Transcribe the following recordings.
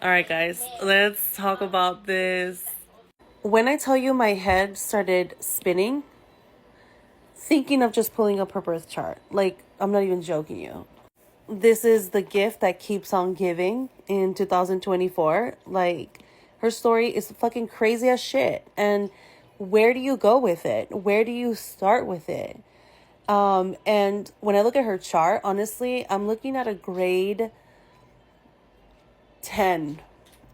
All right, guys, let's talk about this. When I tell you my head started spinning, thinking of just pulling up her birth chart, like, I'm not even joking you. This is the gift that keeps on giving in 2024. Like, her story is fucking crazy as shit. And where do you go with it? Where do you start with it? And when I look at her chart, honestly, I'm looking at a grade 10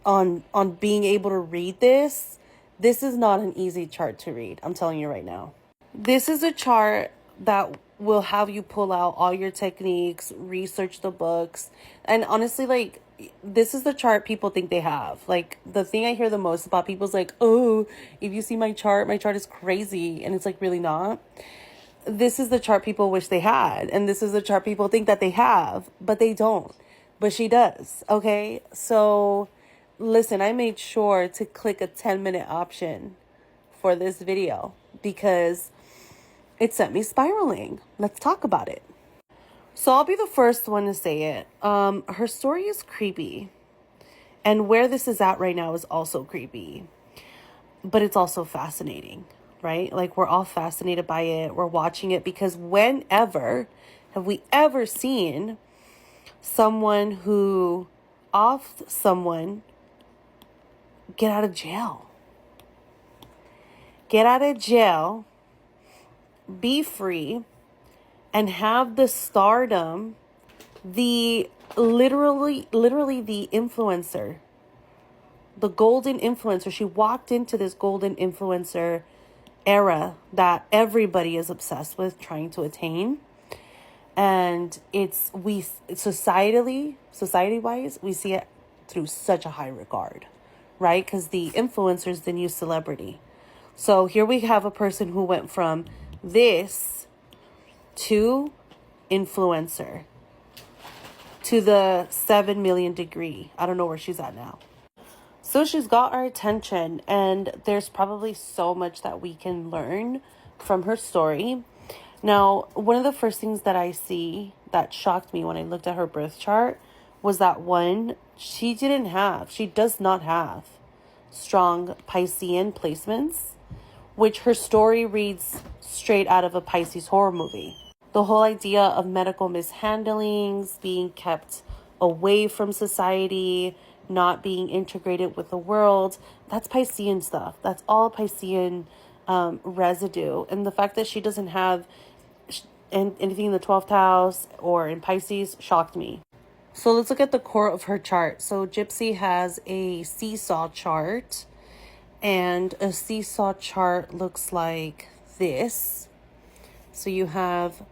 on being able to read this. This is not an easy chart to read. I'm telling you right now. This is a chart that will have you pull out all your techniques, research the books. And honestly, like, this is the chart people think they have. Like, the thing I hear the most about people is like, oh, if you see my chart is crazy. And it's like, really not. This is the chart people wish they had. And this is the chart people think that they have, but they don't. But she does. Okay. So listen, I made sure to click a 10-minute option for this video because it sent me spiraling. Let's talk about it. So I'll be the first one to say it. Her story is creepy. And where this is at right now is also creepy. But it's also fascinating, right? Like, we're all fascinated by it. We're watching it because whenever have we ever seen someone who offed someone get out of jail? Get out of jail, be free, and have the stardom, the literally the influencer, the golden influencer. She walked into this golden influencer era that everybody is obsessed with trying to attain. And society-wise, we see it through such a high regard, right? Because the influencer is the new celebrity. So here we have a person who went from this to influencer to the 7 million degree. I don't know where she's at now. So she's got our attention, and there's probably so much that we can learn from her story. Now, one of the first things that I see that shocked me when I looked at her birth chart was that she does not have strong Piscean placements, which her story reads straight out of a Pisces horror movie. The whole idea of medical mishandlings, being kept away from society, not being integrated with the world, that's Piscean stuff. That's all Piscean residue. And the fact that she doesn't have anything in the 12th house or in Pisces shocked me. So let's look at the core of her chart. So Gypsy has a seesaw chart, and a seesaw chart looks like this. So you have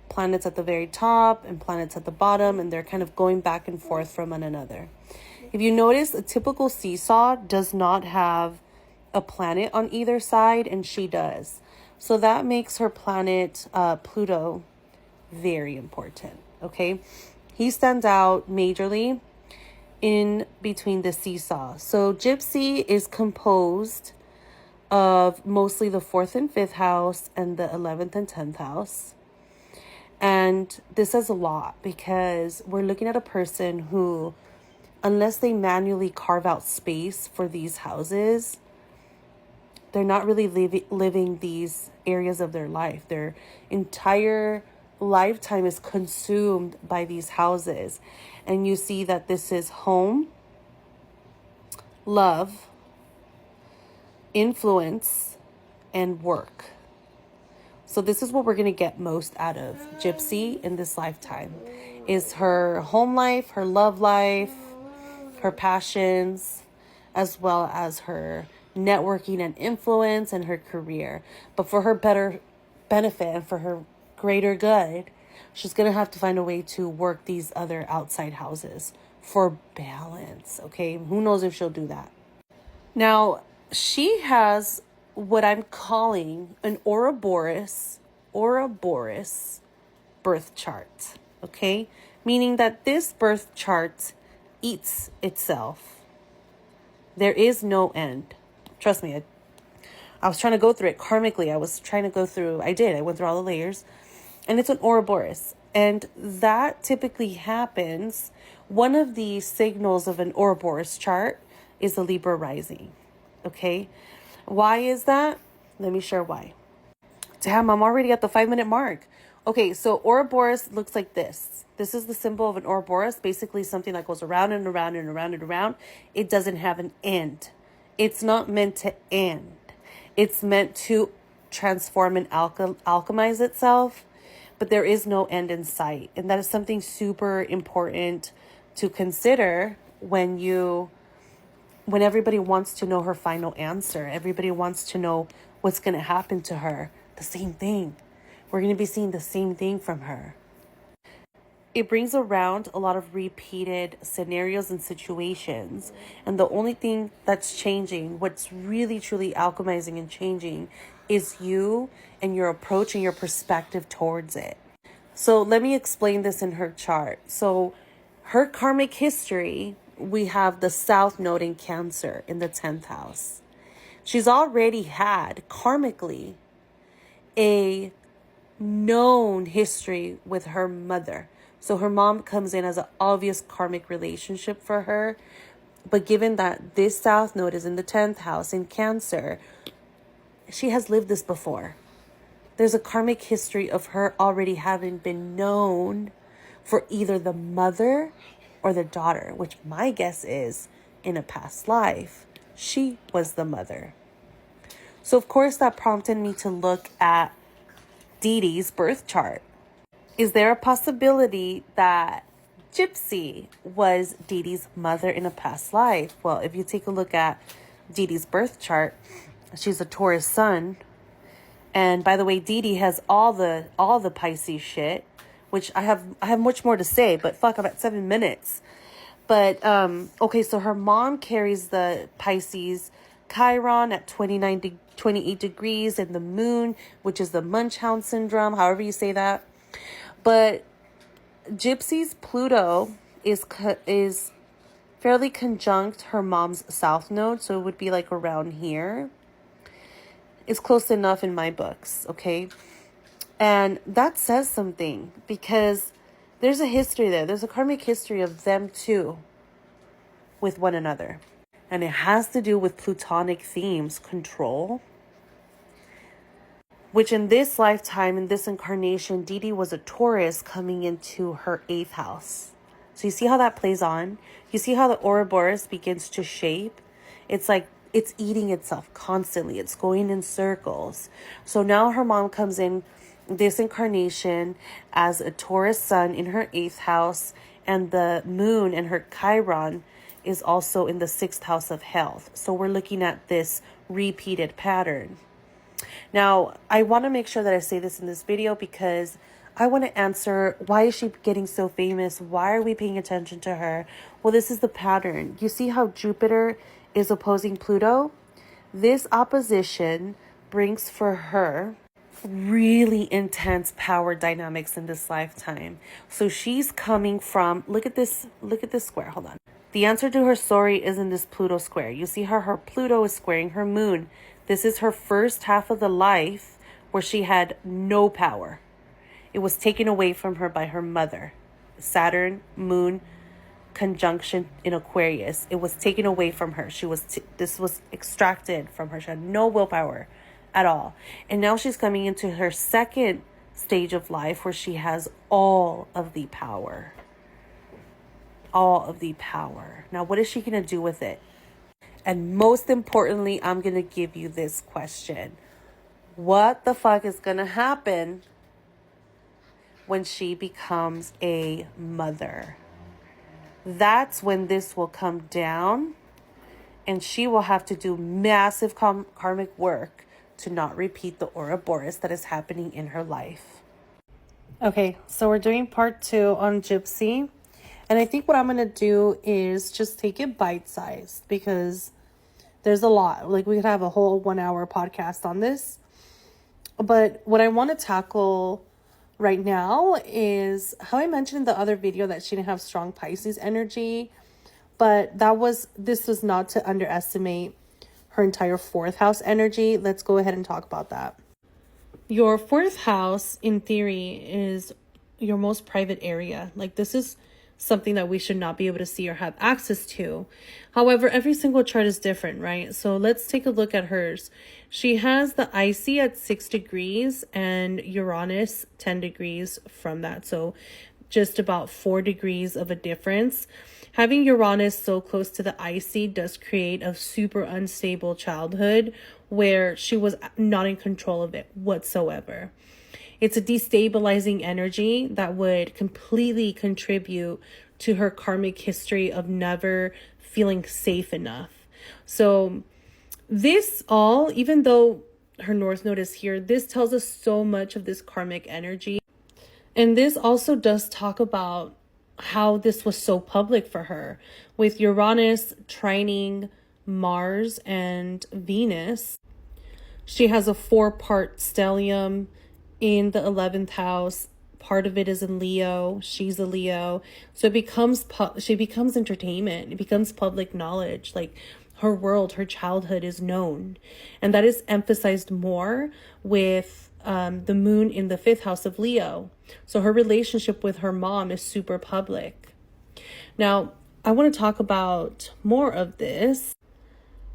planets at the very top and planets at the bottom, and they're kind of going back and forth from one another. If you notice, a typical seesaw does not have a planet on either side, and she does. So that makes her planet Pluto very important, okay? He stands out majorly in between the seesaw. So Gypsy is composed of mostly the 4th and 5th house and the 11th and 10th house. And this says a lot because we're looking at a person who, unless they manually carve out space for these houses, they're not really living these areas of their life. Their entire lifetime is consumed by these houses. And you see that this is home, love, influence, and work. So this is what we're going to get most out of Gypsy in this lifetime, is her home life, her love life, her passions, as well as her networking and influence and her career. But for her better benefit and for her greater good, she's going to have to find a way to work these other outside houses for balance. Okay. Who knows if she'll do that. Now, she has what I'm calling an Ouroboros birth chart. Okay. Meaning that this birth chart eats itself. There is no end. Trust me, I was trying to go through it karmically. I went through all the layers. And it's an Ouroboros. And that typically happens one of the signals of an Ouroboros chart is a Libra rising. Okay. Why is that? Let me share why. Damn, I'm already at the 5-minute mark. Okay, so Ouroboros looks like this. This is the symbol of an Ouroboros, basically something that goes around and around and around and around. It doesn't have an end. It's not meant to end. It's meant to transform and alchemize itself, but there is no end in sight. And that is something super important to consider when everybody wants to know her final answer. Everybody wants to know what's going to happen to her. The same thing. We're going to be seeing the same thing from her. It brings around a lot of repeated scenarios and situations. And the only thing that's changing, what's really truly alchemizing and changing, is you and your approach and your perspective towards it. So let me explain this in her chart. So her karmic history, we have the South Node in Cancer in the 10th house. She's already had karmically a known history with her mother. So her mom comes in as an obvious karmic relationship for her. But given that this South Node is in the 10th house in Cancer, she has lived this before. There's a karmic history of her already having been known for either the mother or the daughter, which my guess is in a past life, she was the mother. So of course that prompted me to look at Dee Dee's birth chart. Is there a possibility that Gypsy was Dee Dee's mother in a past life? Well, if you take a look at Dee Dee's birth chart, she's a Taurus sun. And by the way, Dee Dee has all the Pisces shit, which I have much more to say, but fuck, I'm at 7 minutes. But okay, so her mom carries the Pisces Chiron at 28 degrees, and the moon, which is the Munchausen syndrome, however you say that. But Gypsy's Pluto is fairly conjunct her mom's South Node, so it would be like around here. It's close enough in my books, okay? And that says something, because there's a history there. There's a karmic history of them two with one another. And it has to do with Plutonic themes, control, which in this lifetime, in this incarnation, Dee Dee was a Taurus coming into her 8th house. So you see how that plays on? You see how the Ouroboros begins to shape? It's like it's eating itself constantly. It's going in circles. So now her mom comes in this incarnation as a Taurus sun in her 8th house, and the moon and her Chiron is also in the 6th house of health. So we're looking at this repeated pattern. Now, I want to make sure that I say this in this video because I want to answer, why is she getting so famous? Why are we paying attention to her? Well, this is the pattern. You see how Jupiter is opposing Pluto? This opposition brings for her really intense power dynamics in this lifetime. So she's coming from, look at this square, hold on. The answer to her story is in this Pluto square. You see how her Pluto is squaring her moon. This is her first half of the life where she had no power. It was taken away from her by her mother. Saturn, moon, conjunction in Aquarius. It was taken away from her. This was extracted from her. She had no willpower at all. And now she's coming into her second stage of life where she has all of the power. All of the power. Now, what is she going to do with it? And most importantly, I'm going to give you this question. What the fuck is going to happen when she becomes a mother? That's when this will come down, and she will have to do massive karmic work to not repeat the Ouroboros that is happening in her life. Okay, so we're doing part 2 on Gypsy. And I think what I'm going to do is just take it bite-sized because there's a lot. Like, we could have a whole 1-hour podcast on this. But what I want to tackle right now is how I mentioned in the other video that she didn't have strong Pisces energy. But this was not to underestimate her entire 4th house energy. Let's go ahead and talk about that. Your 4th house, in theory, is your most private area. Like, this is something that we should not be able to see or have access to. However, every single chart is different, right? So let's take a look at hers. She has the IC at 6 degrees and Uranus 10 degrees from that. So just about 4 degrees of a difference. Having Uranus so close to the IC does create a super unstable childhood where she was not in control of it whatsoever. It's a destabilizing energy that would completely contribute to her karmic history of never feeling safe enough. So this all, even though her North Node is here, this tells us so much of this karmic energy. And this also does talk about how this was so public for her, with Uranus trining Mars and Venus. She has a 4-part stellium in the 11th house. Part of it is in Leo. She's a Leo. So it becomes she becomes entertainment. It becomes public knowledge. Like her world, her childhood is known. And that is emphasized more with the moon in the 5th house of Leo. So her relationship with her mom is super public. Now, I want to talk about more of this.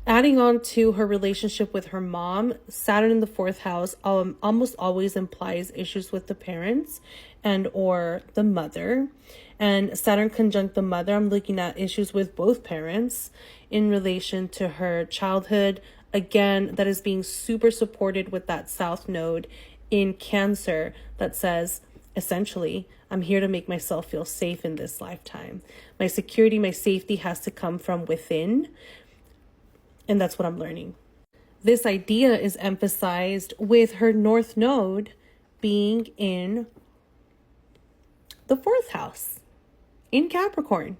Adding on to her relationship with her mom, Saturn in the 4th house almost always implies issues with the parents and or the mother. And Saturn conjunct the mother, I'm looking at issues with both parents in relation to her childhood. Again, that is being super supported with that South Node in Cancer that says, essentially, I'm here to make myself feel safe in this lifetime. My security, my safety has to come from within. And that's what I'm learning. This idea is emphasized with her North Node being in the 4th house in Capricorn.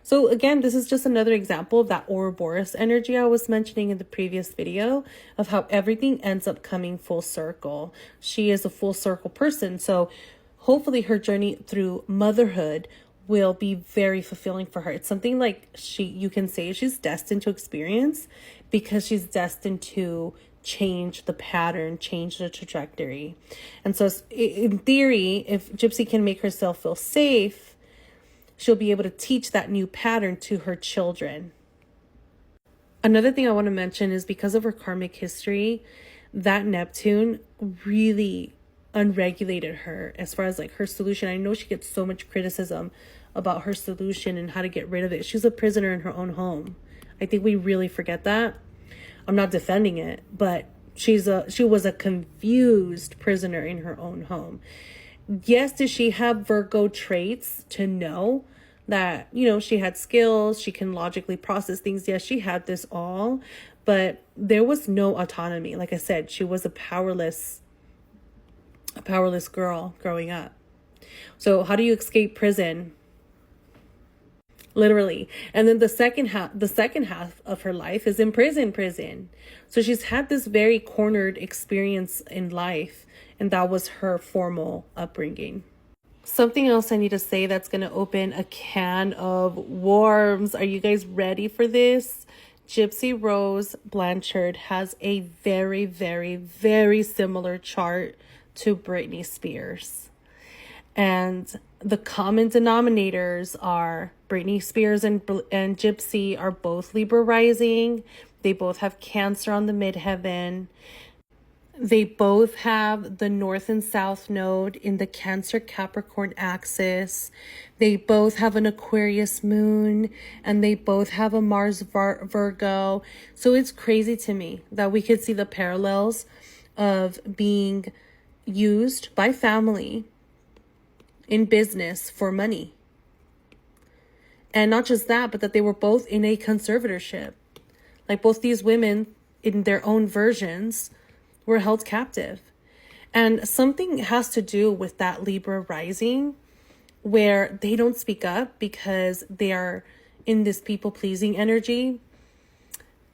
So again, this is just another example of that Ouroboros energy I was mentioning in the previous video of how everything ends up coming full circle. She is a full circle person. So hopefully her journey through motherhood will be very fulfilling for her. It's something like you can say she's destined to experience because she's destined to change the pattern, change the trajectory. And so in theory, if Gypsy can make herself feel safe, she'll be able to teach that new pattern to her children. Another thing I want to mention is because of her karmic history, that Neptune really unregulated her as far as like her solution. I know she gets so much criticism about her solution and how to get rid of it. She's a prisoner in her own home. I think we really forget that. I'm not defending it, but she was a confused prisoner in her own home. Yes, did she have Virgo traits to know that, she had skills, she can logically process things? Yes, she had this all, but there was no autonomy. Like I said, she was a powerless girl growing up. So how do you escape prison? Literally. And then the second half of her life is in prison. So she's had this very cornered experience in life, and that was her formal upbringing. Something else I need to say that's going to open a can of worms. Are you guys ready for this? Gypsy Rose Blanchard has a very, very, very similar chart to Britney Spears. And the common denominators are Britney Spears and Gypsy are both Libra rising. They both have Cancer on the midheaven. They both have the North and South Node in the Cancer Capricorn axis. They both have an Aquarius moon, and they both have a Mars Virgo. So it's crazy to me that we could see the parallels of being used by family in business for money. And not just that, but that they were both in a conservatorship. Like both these women in their own versions were held captive. And something has to do with that Libra rising where they don't speak up because they are in this people-pleasing energy.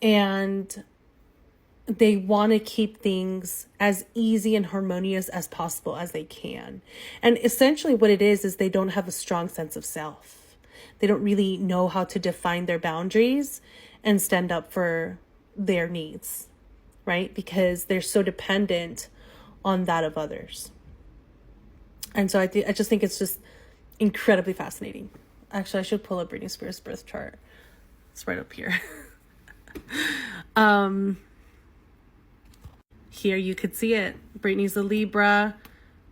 And they want to keep things as easy and harmonious as possible as they can. And essentially what it is they don't have a strong sense of self. They don't really know how to define their boundaries and stand up for their needs, right? Because they're so dependent on that of others. And so I just think it's just incredibly fascinating. Actually, I should pull up Britney Spears' birth chart. It's right up here. Here you could see it. Britney's a Libra.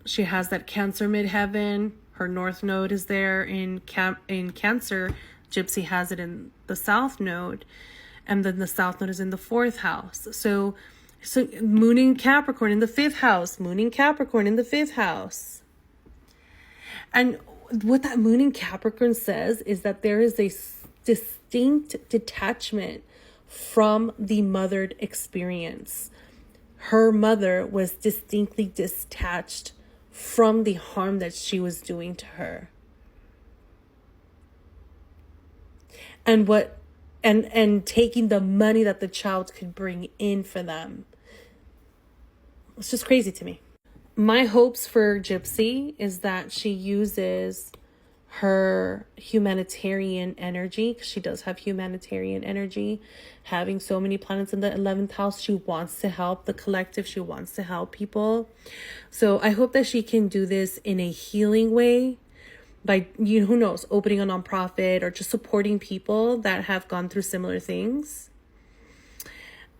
She has that Cancer midheaven. Her North Node is there in Cancer. Gypsy has it in the South Node. And then the South Node is in the 4th house. So Moon in Capricorn in the 5th house. Moon in Capricorn in the 5th house. And what that Moon in Capricorn says is that there is a distinct detachment from the mothered experience. Her mother was distinctly detached from the harm that she was doing to her. And taking the money that the child could bring in for them. It's just crazy to me. My hopes for Gypsy is that she uses her humanitarian energy, because she does have humanitarian energy. Having so many planets in the 11th house, she wants to help the collective. She wants to help people. So I hope that she can do this in a healing way by, who knows, opening a nonprofit or just supporting people that have gone through similar things,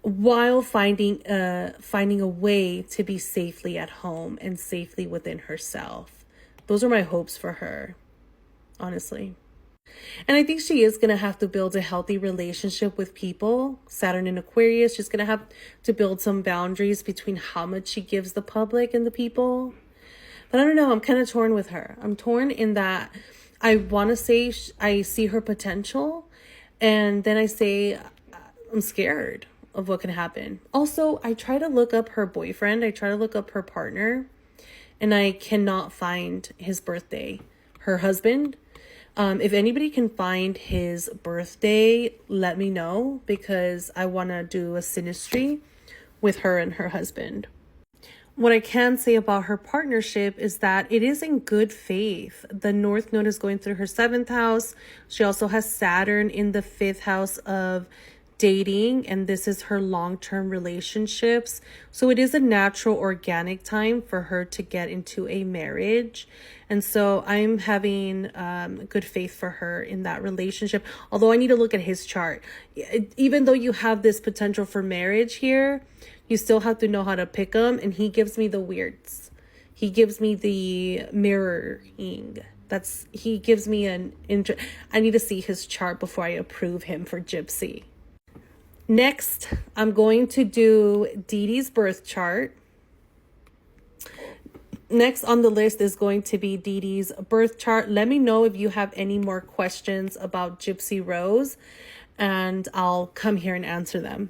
while finding a way to be safely at home and safely within herself. Those are my hopes for her, honestly. And I think she is going to have to build a healthy relationship with people. Saturn in Aquarius, she's going to have to build some boundaries between how much she gives the public and the people. But I don't know, I'm kind of torn with her. I'm torn in that I want to say I see her potential, and then I say I'm scared of what can happen. Also, I try to look up her boyfriend. I try to look up her partner, and I cannot find his birthday. Her husband. If anybody can find his birthday, let me know, because I want to do a synastry with her and her husband. What I can say about her partnership is that it is in good faith. The North Node is going through her 7th house. She also has Saturn in the 5th house of dating, and this is her long-term relationships. So it is a natural, organic time for her to get into a marriage. And so I'm having good faith for her in that relationship. Although I need to look at his chart. Even though you have this potential for marriage here, you still have to know how to pick them. And he gives me the weirds. He gives me the mirroring. He gives me I need to see his chart before I approve him for Gypsy. Next, I'm going to do Dee Dee's birth chart. Next on the list is going to be Dee Dee's birth chart. Let me know if you have any more questions about Gypsy Rose, and I'll come here and answer them.